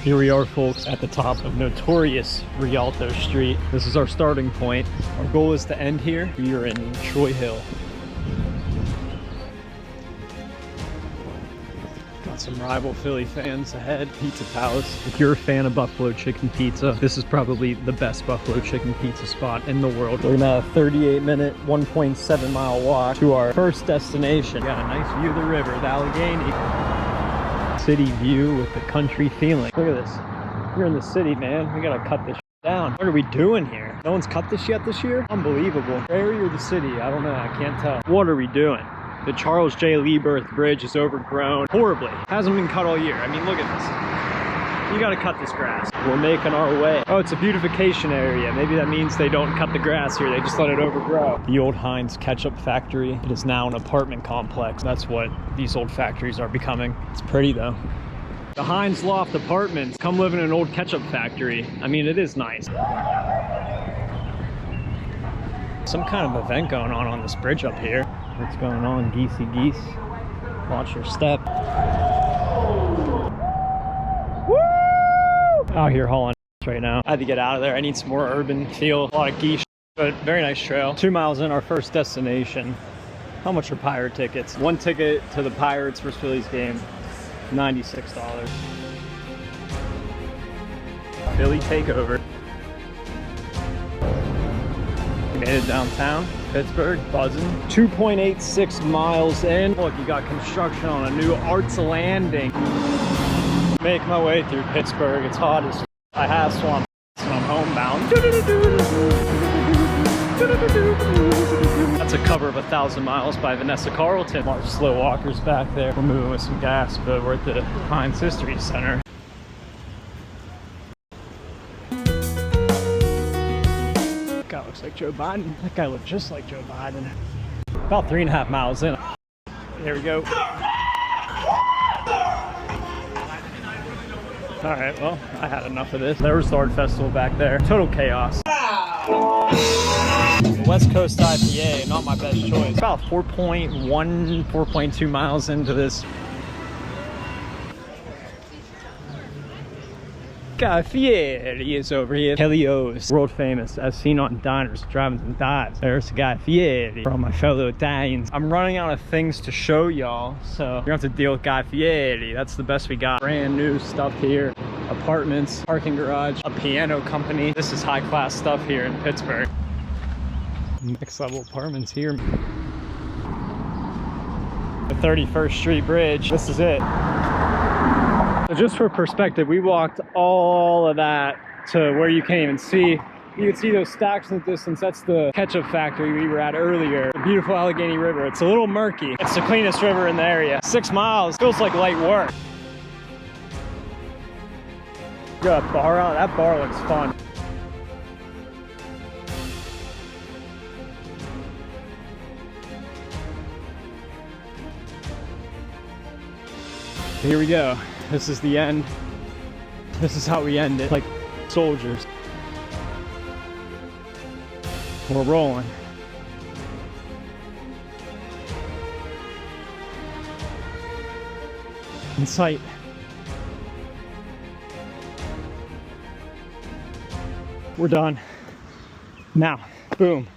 Here we are, folks, at the top of notorious Rialto Street. This is our starting point. Our goal is to end here. We are in Troy Hill. Got some rival Philly fans ahead. Pizza Palace. If you're a fan of buffalo chicken pizza, this is probably the best buffalo chicken pizza spot in the world. We're gonna have a 38-minute, 1.7-mile walk to our first destination. Got a nice view of the river, the Allegheny. City view with the country feeling. Look at this. We're in the city, man. We gotta cut this down. What are we doing here? No one's cut this yet this year? Unbelievable. Prairie or the city? I don't know. I can't tell. What are we doing? The Charles J. Liebert Bridge is overgrown horribly. Hasn't been cut all year. I mean, look at this. You gotta cut this grass. We're making our way. Oh, it's a beautification area. Maybe that means they don't cut the grass here. They just let it overgrow. The old Heinz ketchup factory. It is now an apartment complex. That's what these old factories are becoming. It's pretty though. The Heinz Loft Apartments. Come live in an old ketchup factory. I mean, it is nice. Some kind of event going on this bridge up here. What's going on, geesey geese? Watch your step. Out here hauling right now. I had to get out of there. I need some more urban feel. A lot of geese, but very nice trail. 2 miles in, our first destination. How much are Pirate tickets? One ticket to the Pirates vs. Phillies game, $96. Philly takeover. We made it downtown, Pittsburgh, buzzing. 2.86 miles in. Look, you got construction on a new Arts Landing. Make my way through Pittsburgh. It's hot as I have swamp and I'm homebound. That's a cover of 1,000 Miles by Vanessa Carlton. A lot of slow walkers back there. We're moving with some gas, but we're at the Heinz History Center. That guy looks like Joe Biden. That guy looked just like Joe Biden. About 3.5 miles in. There we go. All right, well, I had enough of this. There was the art festival back there. Total chaos. West Coast IPA, not my best choice. About 4.1, 4.2 miles into this. Guy Fieri is over here. Kelly-O's, world famous, as seen on diners, drive-ins and dives. There's Guy Fieri for all my fellow Italians. I'm running out of things to show y'all, so you're gonna have to deal with Guy Fieri. That's the best we got. Brand new stuff here. Apartments, parking garage, a piano company. This is high-class stuff here in Pittsburgh. Next level apartments here. The 31st Street Bridge. This is it. So just for perspective, we walked all of that to where you can't even see. You can see those stacks in the distance. That's the ketchup factory we were at earlier. The beautiful Allegheny River. It's a little murky. It's the cleanest river in the area. 6 miles feels like light work. Got a bar out. That bar looks fun. Here we go. This is the end. This is how we end it, like soldiers. We're rolling. In sight. We're done. Now, boom.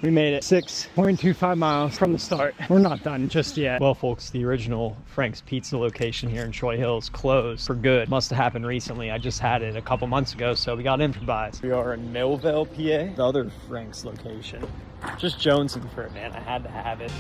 We made it 6.25 miles from the start. We're not done just yet. Well, folks, the original Frank's Pizza location here in Troy Hill is closed for good. Must have happened recently. I just had it a couple months ago, so we got improvised. We are in Millville, PA, the other Frank's location. Just jonesing for it, man. I had to have it.